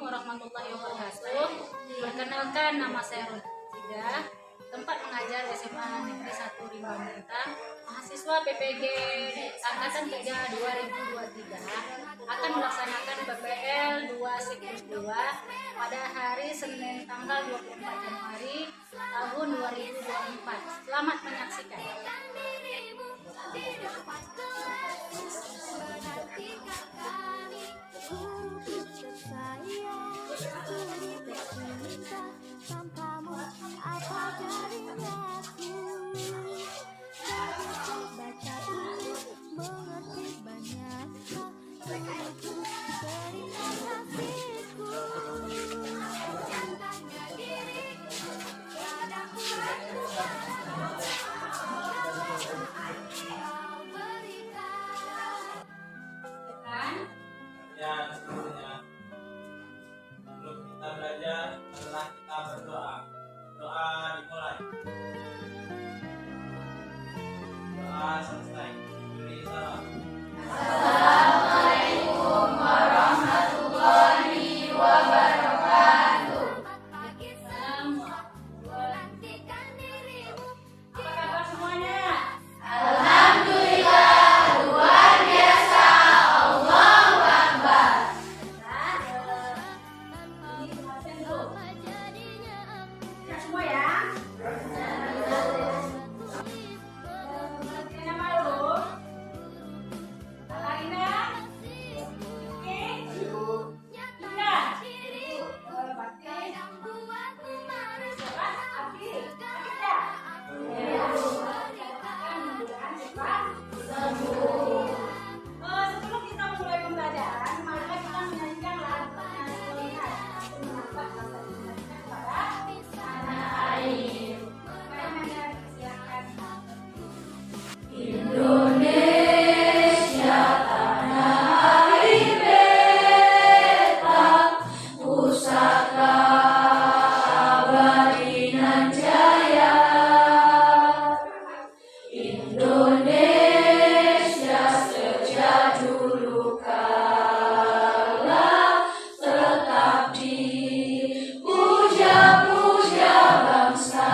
warahmatullahi wabarakatuh. Perkenalkan, nama saya Roda, tempat mengajar SMA Negeri 1 Rimba Mentang, mahasiswa PPG Angkatan 3 2023 akan melaksanakan PPL 2 Siklus 2 pada hari Senin tanggal 24 Januari tahun 2024. Selamat menyaksikan. Ya, sebenarnya sebelum kita belajar adalah kita berdoa. Doa dimulai. Doa selesai. Beri salam. Assalamualaikum warahmatullahi wabarakatuh. Apa kabar semuanya? Alhamdulillah, luar biasa. Allahu Akbar. Ini dosen tuh. Ya semua ya. Nama lu? Alina? Oke? Ina? Bakti? Siapa? Abi? Ada? Sebelum kita mulai pembelajaran, mari kita menyanyikan lagu nasional untuk mengangkat rasa cinta kita kepada tanah air. Bagaimana persiapan? Indonesia tanah air beta, pusaka abadi nan jaya. Indonesia sejak dulu kala tetap dipuja-puja bangsa.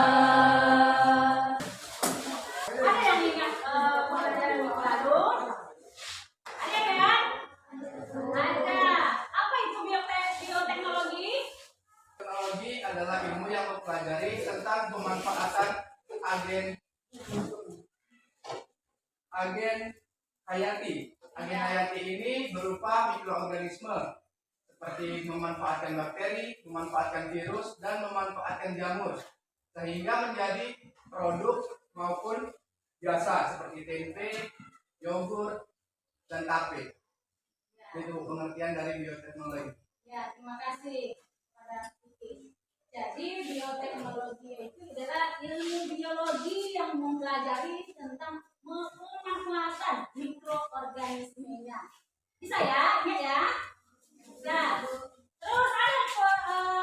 Ada yang ingat pembelajaran minggu lalu? Ada kan? Ada. Apa itu bioteknologi? Teknologi adalah ilmu yang mempelajari tentang pemanfaatan agen hayati. Agen hayati ini berupa mikroorganisme seperti memanfaatkan bakteri, memanfaatkan virus, dan memanfaatkan jamur sehingga menjadi produk maupun jasa seperti tempe, yogurt, dan tape. Itu pengertian dari bioteknologi. Ya, terima kasih pada Kiki. Jadi bioteknologi itu adalah ilmu biologi yang mempelajari tentang pemanfaatan mikroorganismenya. Bisa ya, ingat ya? Nah, terus ada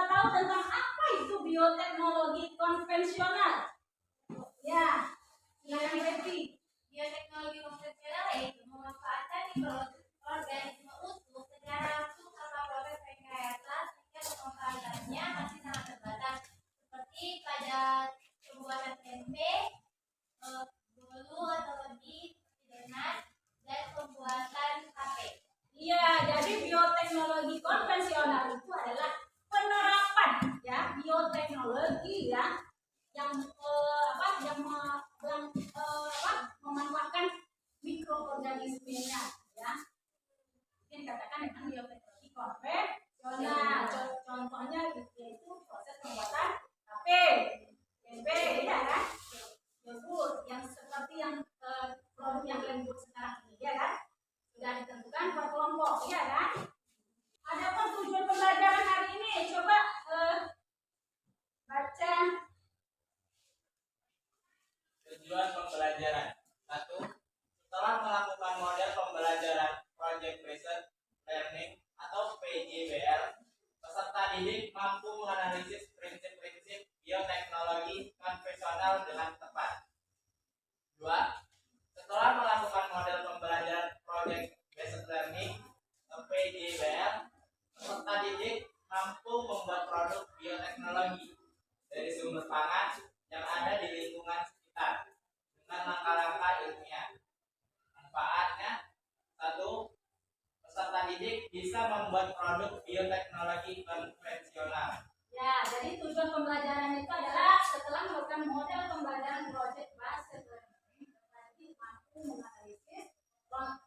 tahu tentang apa itu bioteknologi konvensional? Ya, silakan Betty. Bioteknologi konvensional yaitu memanfaatkan mikroorganisme utuh secara langsung tanpa proses rekayasa sehingga pemanfaatannya masih sangat terbatas, seperti pada pembuatan tempe, bolu atau lebih dengan dan pembuatan tape. Iya, jadi bioteknologi konvensional itu adalah penerapan ya bioteknologi ya yang memanfaatkan mikroorganismenya ya. Ini dikatakan dengan bioteknologi konvensional. Contohnya yaitu proses pembuatan tape, tempe, ya kan? Yogurt yang seperti yang produk yang kalian buat sekarang ini, ya kan? Sudah ditentukan per kelompok, ya kan? Adapun tujuan pembelajaran hari ini, coba baca. Tujuan pembelajaran. 1. Setelah melakukan model pembelajaran Project Based Learning atau PJBL, peserta didik mampu menganalisis prinsip-prinsip bioteknologi konvensional dengan tepat. 2. Setelah melakukan model pembelajaran Project Based Learning PJBL, peserta didik mampu bisa membuat produk bioteknologi konvensional. Ya, jadi tujuan pembelajaran itu adalah setelah melakukan model pembelajaran project based learning, berarti mampu menganalisis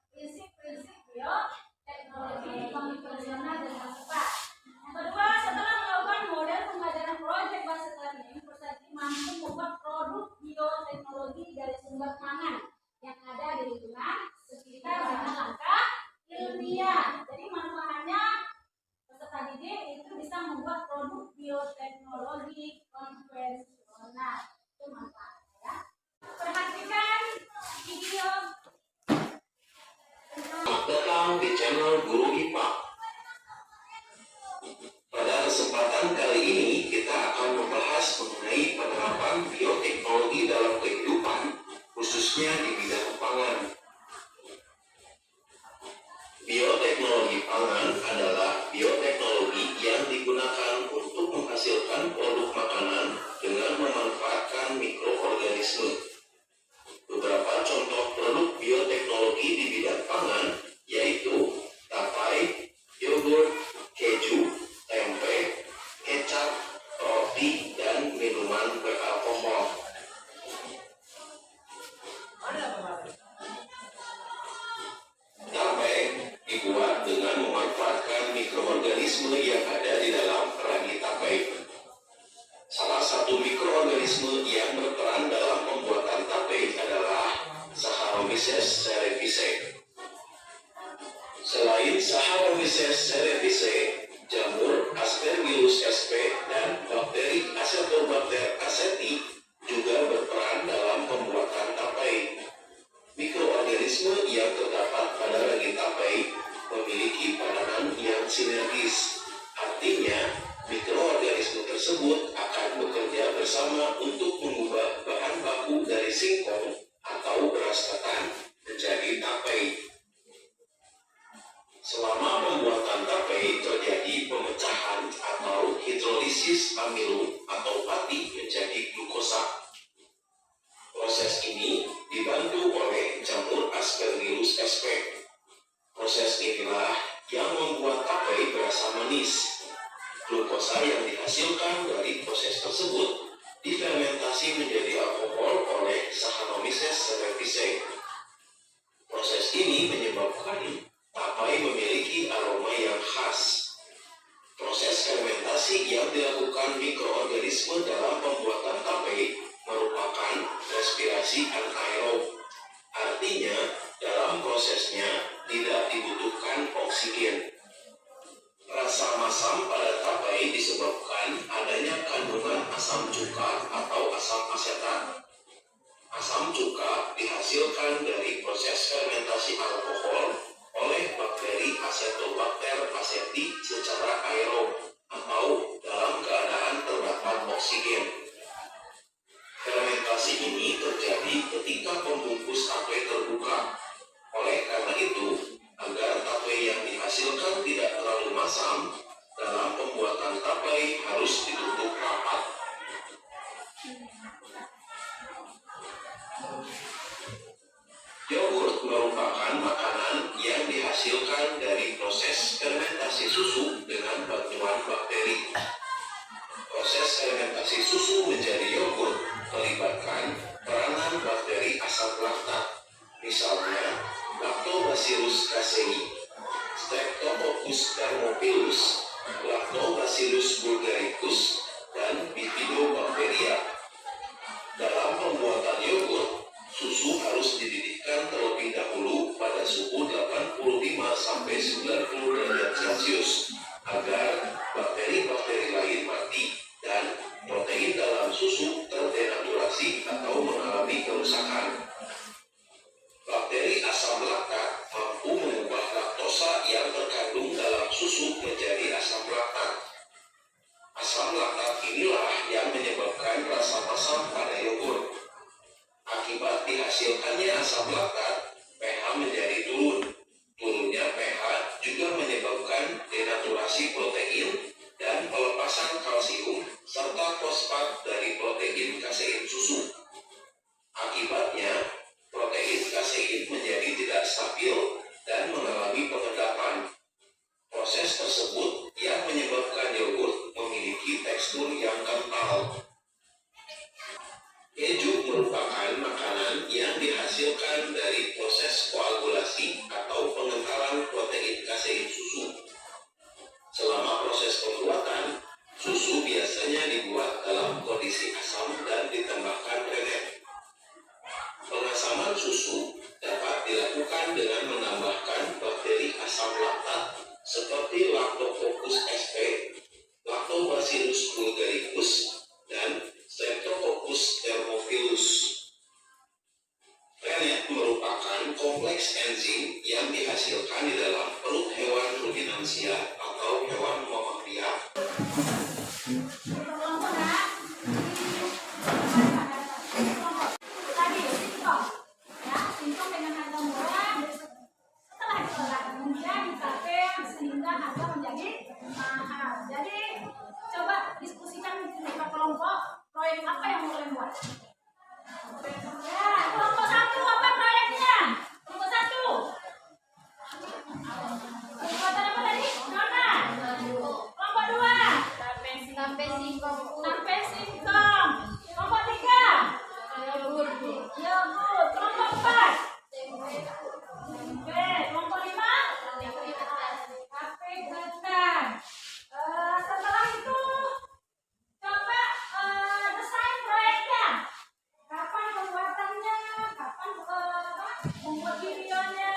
prinsip-prinsip bioteknologi konvensional dengan tepat. Yang kedua, setelah melakukan model pembelajaran project based learning, peserta mampu membuat produk bioteknologi dari sumber pangan yang ada di lingkungan sekitar dengan langkah ilmiah. Jadi manfaatnya peserta didik itu bisa membuat produk bioteknologi konvensional. Itu manfaatnya ya. Perhatikan video. Datang di channel Guru IPA. Pada kesempatan kali ini kita akan membahas mengenai penerapan bioteknologi dalam kehidupan, khususnya di bidang pangan. Bioteknologi pangan adalah bioteknologi yang digunakan untuk menghasilkan produk makanan dengan memanfaatkan mikroorganisme. Beberapa contoh produk bioteknologi di bidang pangan yaitu tapai, yogurt, keju, tempe, kecap, roti, dan minuman beralkohol. Tapai dibuat dengan memanfaatkan mikroorganisme yang ada di dalam ragi tapai. Salah satu mikroorganisme yang berperan dalam pembuatan tape adalah Saccharomyces cerevisiae. Selain Saccharomyces cerevisiae, jamur Aspergillus sp dan bakteri Acetobacter caseti juga berperan dalam pembuatan tape. Mikroorganisme yang terdapat pada ragi tape memiliki peranan yang sinergis. Artinya, mikroorganisme tersebut akan bekerja bersama untuk mengubah bahan baku dari singkong atau beras ketan menjadi tape. Selama pembuatan tape terjadi pemecahan atau hidrolisis amilum atau pati menjadi glukosa. Proses ini dibantu oleh jamur Aspergillus sp. Proses inilah yang membuat tape berasa manis. Glukosa yang dihasilkan dari proses tersebut difermentasi menjadi alkohol oleh Saccharomyces cerevisiae. Proses ini menyebabkan tapai memiliki aroma yang khas. Proses fermentasi yang dilakukan mikroorganisme dalam pembuatan tape merupakan respirasi anaerob. Artinya, dalam prosesnya tidak dibutuhkan oksigen. Rasa masam pada tapai disebabkan adanya kandungan asam cuka atau asam asetat. Asam cuka dihasilkan dari proses fermentasi alkohol oleh bakteri Acetobacter caseti secara aerob atau dalam keadaan terdapat oksigen. Fermentasi ini terjadi ketika pembungkus tape terbuka. Oleh karena itu, agar tape yang dihasilkan tidak terlalu masam, dalam pembuatan tape harus ditutup rapat. Yogurt merupakan makanan yang dihasilkan dari proses fermentasi susu dengan bantuan bakteri. Proses fermentasi susu menjadi yogurt melibatkan peranan bakteri asam laktat, misalnya Lactobacillus casei, Streptococcus thermophilus, Lactobacillus bulgaricus, dan Bifidobacteria. Dalam pembuatan yogurt, susu harus dididihkan terlebih dahulu pada suhu 85-90 derajat Celcius agar bakteri-bakteri lain mati dan protein dalam susu terdenaturasi atau mengalami kerusakan. Bakteri asam laktat mampu mengubah laktosa yang terkandung dalam susu menjadi asam laktat. Asam laktat inilah yang menyebabkan rasa masam pada yogurt. Akibat dihasilkannya asam laktat, pH menjadi turun. Turunnya pH juga menyebabkan denaturasi protein dan pelepasan kalsium serta fosfat dari protein kasein susu. Akibatnya, protein kasein menjadi tidak stabil dan mengalami pengendapan. Proses merupakan makanan yang dihasilkan dari proses koagulasi atau pengentalan protein kasein susu. Selama proses pembuatan, susu biasanya dibuat dalam kondisi asam dan ditambahkan renet. Pengasaman susu dapat dilakukan dengan menambahkan bakteri asam laktat seperti Lactococcus sp, Lactobacillus bulgaricus, dan Streptococcus thermophilus. Renet merupakan kompleks enzim yang dihasilkan di dalam perut hewan ruminansia atau hewan mamalia. Tadi singkong, ya singkong dengan harga murah. Setelah diolah kemudian dipakai sehingga harga menjadi mahal. Jadi coba diskusikan di kelompok proyek apa yang mau kalian buat. Ya, kelompok 1 apa proyeknya? Kelompok 1. Pembuatan apa tadi? Nona. Kelompok 2. Sampai singkong. Sampai singkong. Kelompok 3. Yogurt. Kelompok 4. Oke, kelompok 5. Tape ketan. Setelah itu coba desain proyeknya. Kapan pembuatannya? Kapan membuat videonya?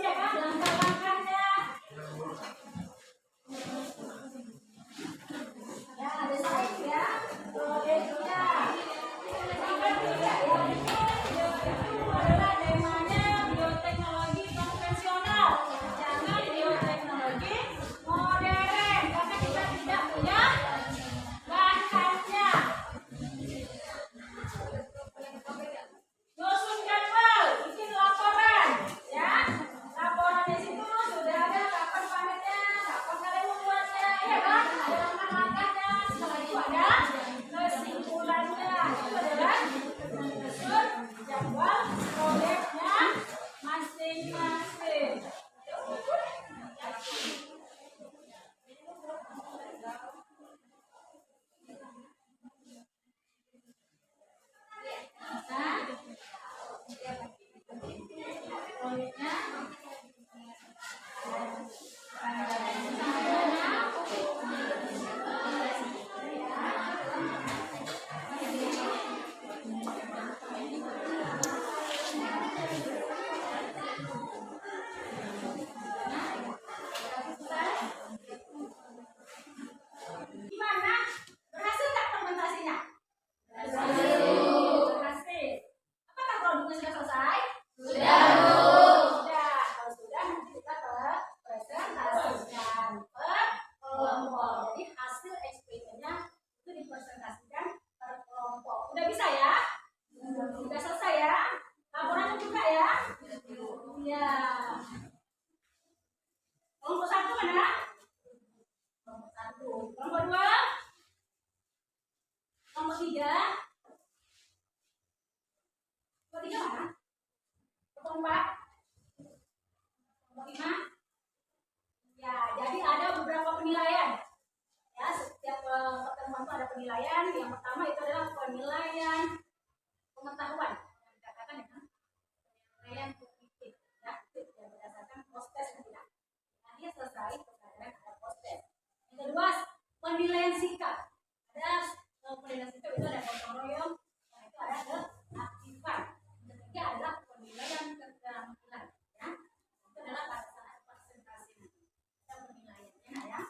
Ya kan, langkah-langkahnya. Ya, desain ya. Proyeknya. Sampai tidak ya. Itu adalah temanya bioteknologi konvensional. Jangan bioteknologi modern karena kita tidak punya bahannya. Susun jadwal, bikin laporan, ya. Laporan di situ sudah ada kapan panennya, kapan kalian membuatnya, ya kan? Ada langkah-langkahnya. Setelah itu ada kesimpulannya. Itu adalah susun jadwal proyeknya masing-masing. Proyeknya gimana? Berhasil nggak fermentasinya? Berhasil. Apakah produknya sudah selesai? Sudah. Kalau sudah nanti kita presentasikan per kelompok. Jadi hasil eksperimennya itu dipresentasikan per kelompok. Udah bisa ya? Sudah selesai ya? Laporannya juga ya? Iya. Kelompok 1 mana? Kelompok 1. Kelompok 2? Kelompok 3? Kelompok 3 mana? Kelompok 4? Kelompok 5? Ya, jadi ada beberapa penilaian. Ya, setiap pertemuan itu ada penilaian. Yang pertama itu adalah penilaian pengetahuan. Yang dikatakan dengan penilaian kognitif. Ya, itu berdasarkan proses penilaian. Nanti selesai pelajaran ada proses. Yang kedua, penilaian sikap. Ada penilaian sikap itu ada gotong royong, yang itu ada keaktifan. Yang ketiga adalah penilaian keterampilan. Ya, itu adalah pada saat presentasi nanti. Kita penilaiannya ya.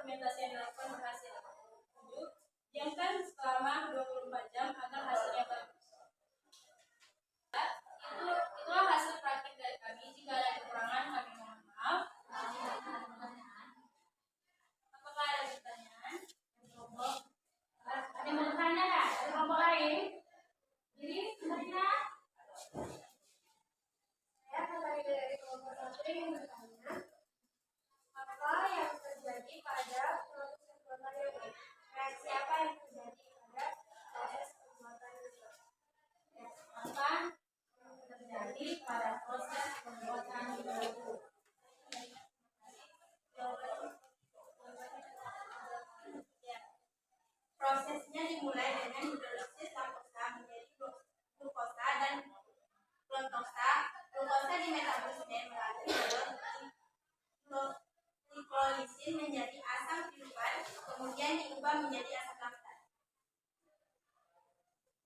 fermentasi yang dilakukan berhasil. 7. Diamkan selama 24 jam agar hasilnya bagus. Itulah hasil praktik dari kami. Jika ada kekurangan, kami mohon maaf. Apakah ada pertanyaan? Ada yang mau bertanya nggak? Ada kelompok lain? Jadi, Marina? Saya kembali dari kelompok 1 yang bertanya, apa yang terjadi pada proses pembuatan yogurt? Reaksi apa yang terjadi pada proses pembuatan yogurt? Apa yang terjadi pada proses pembuatan yogurt? Prosesnya dimulai dengan hidrolisis laktosa menjadi glukosa dan fruktosa. Glukosa dimetabolisme melalui jalur glikolisin menjadi asam piruvat, kemudian diubah menjadi asam laktat.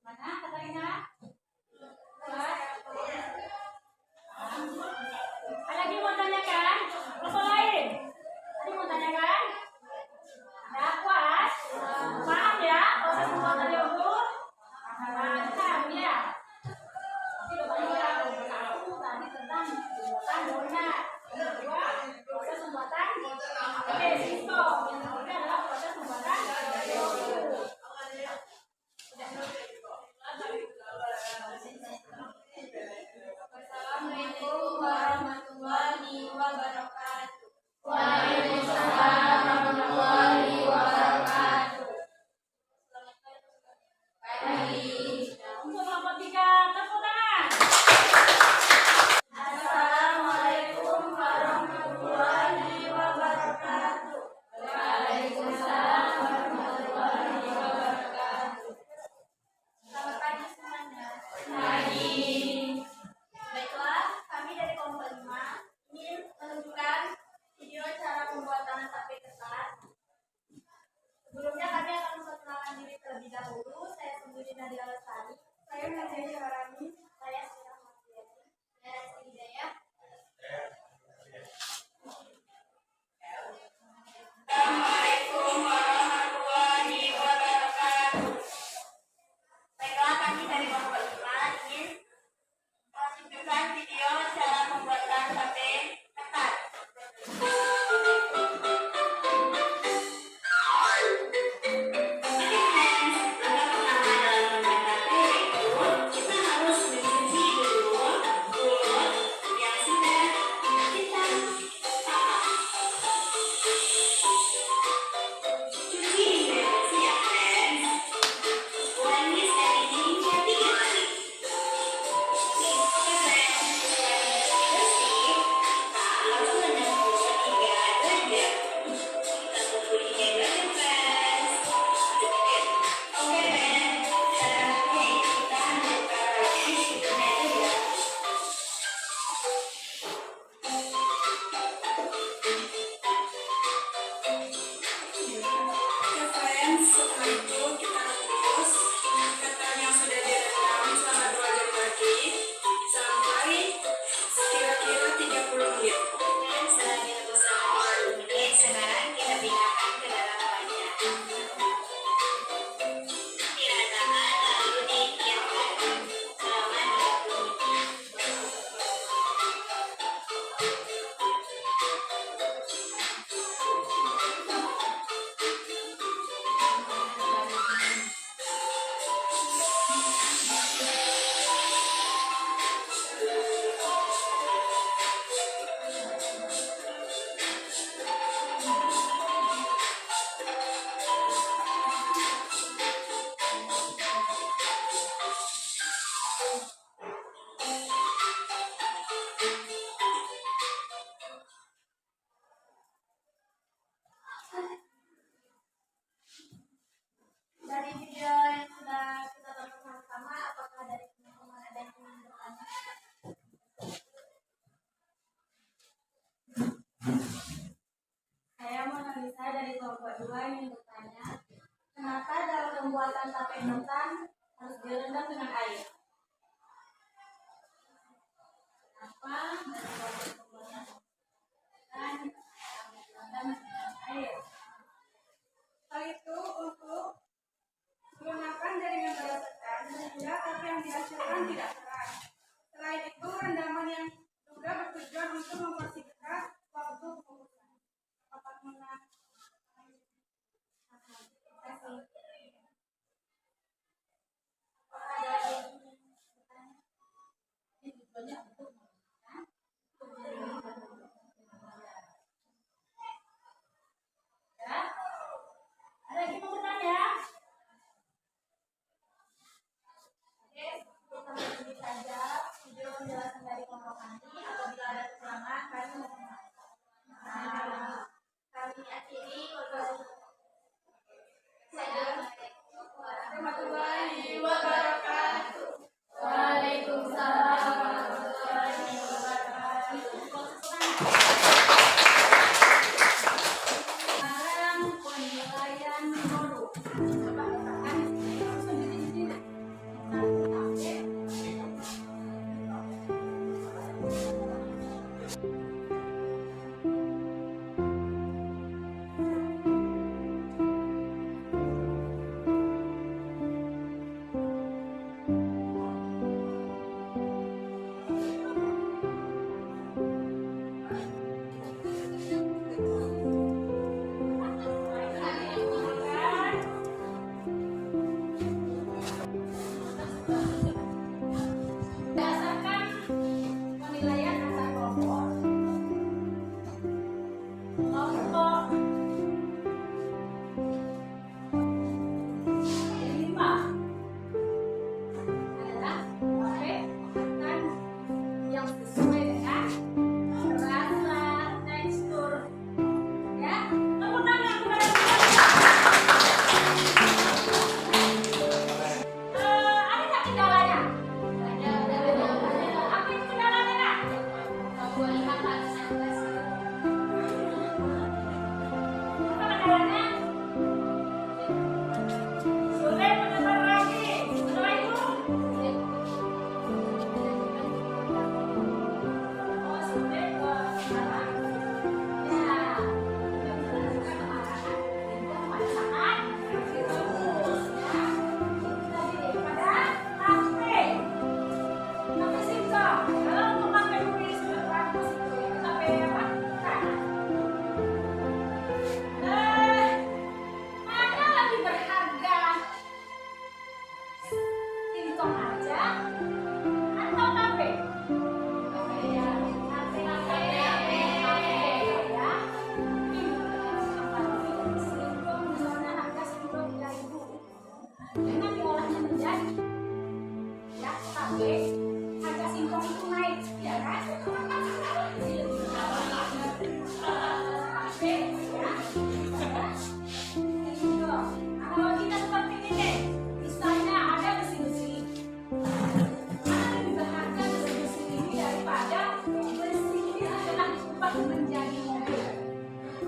Mana Katarina? Ada lagi mau tanyakan? Kelompok lain? Ada mau tanyakan? Ada puas? Paham ya proses pembuatan yogurt? Paham ya? Jadi satu tadi tentang pembuatan donat. Yang kedua proses pembuatan pesto. Yang ketiga adalah proses pembuatan yogurt. Assalamualaikum warahmatullahi wabarakatuh. Waalaikumsalam warahmatullahi wabarakatuh. Untuk kelompok 3, tepuk tangan. Assalamualaikum warahmatullahi wabarakatuh. Waalaikumsalam warahmatullahi wabarakatuh. Selamat pagi semuanya. Pagi. Baiklah, kami dari kelompok 5 ingin menunjukkan video cara pembuatan tape ketan. Sebelumnya kami akan memperkenalkan diri terlebih dahulu. Saya sendiri Nadira Lestari. Saya Nadia Syarani. Saya Sira Mardiani. Saya Rizky Hidayat. Assalamualaikum warahmatullahi wabarakatuh. Baiklah, kami dari kelompok 5 ingin menunjukkan video cara pembuatan tape ketan. Kita harus mencuci dulu telur yang sudah kita cuci hingga bersih ya friends. Ulangi step ini hingga 3 kali. Oke friends, setelah kita bersih, kita harus menyembur hingga 2 jam. Kita tunggu hingga 2 jam friends. Oke friends, selanjutnya kita buka roti susunya juga. Oke friends, setelah itu kita rebus ketan yang sudah direndam selama 2 jam lagi sampai kira-kira 30 menit. Dan setelah direbus selama 30 menit, sekarang kita pindahkan ke dalam wajan. Diratakan lalu didiamkan selama 20 menit. Dari video yang sudah kita tonton sama-sama, apakah dari teman-teman ada yang ingin bertanya? Saya Monalisa dari kelompok 2 ingin bertanya, kenapa dalam pembuatan tape ketan harus direndam dengan air? Kenapa dalam proses pembuatan ketan harus direndam dengan air?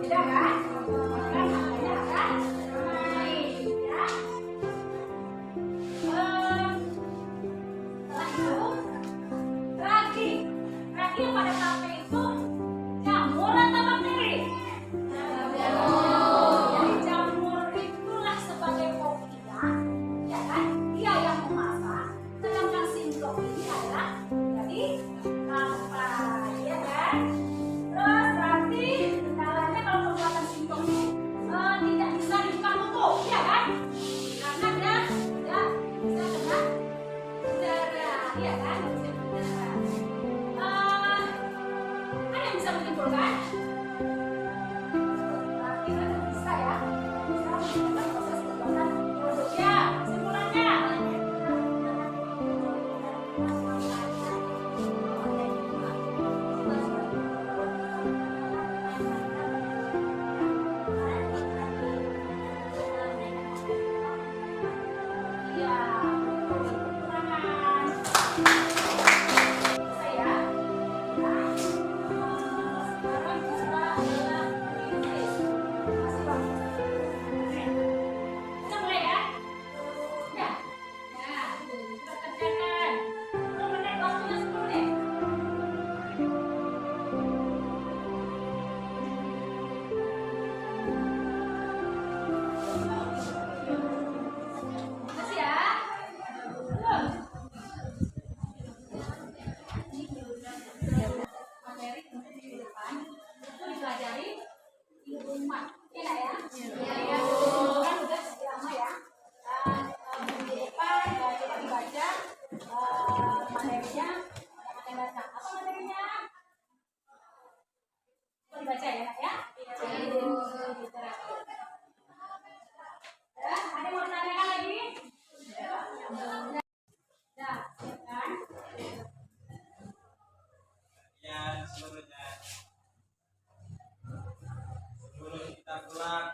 Beda kan? Kan makanya akan naik ya. Setelah itu ragi. Ragi yang pada tape itu jamur atau bakteri? Jadi jamur itulah sebagai kokinya, ya kan? Dia yang memasak. Sedangkan singkong ini adalah jadi kampai, ya kan? Terus berarti kendalanya kalau pembuatan singkong ini tidak bisa dibuka tutup, ya kan? Karena dia tidak bisa kena udara, ya kan? Bisa kena udara. Ada yang bisa menyimpulkan? Berarti kan bisa ya? Bisa menyimpulkan proses pembuatan produknya. Kesimpulannya? Iya, kekurangan. Saya, sekarang kita adalah Inggris. Masih bagus. Kita mulai ya. Ya. Nah, kita kerjakan. 10 menit, waktunya 10 menit. Makasih ya. Belum. Materi untuk minggu depan itu dipelajari di rumah, ya nggak ya? Iya. Kan udah sedikit lama ya. Dan minggu depan coba dibaca materinya. Ada baca apa materinya? Coba dibaca ya, Kak, ya. Literatur. Ya, ada yang mau ditanyakan lagi? Ya, siapkan. Ya, seluruhnya. Sebelum kita pulang,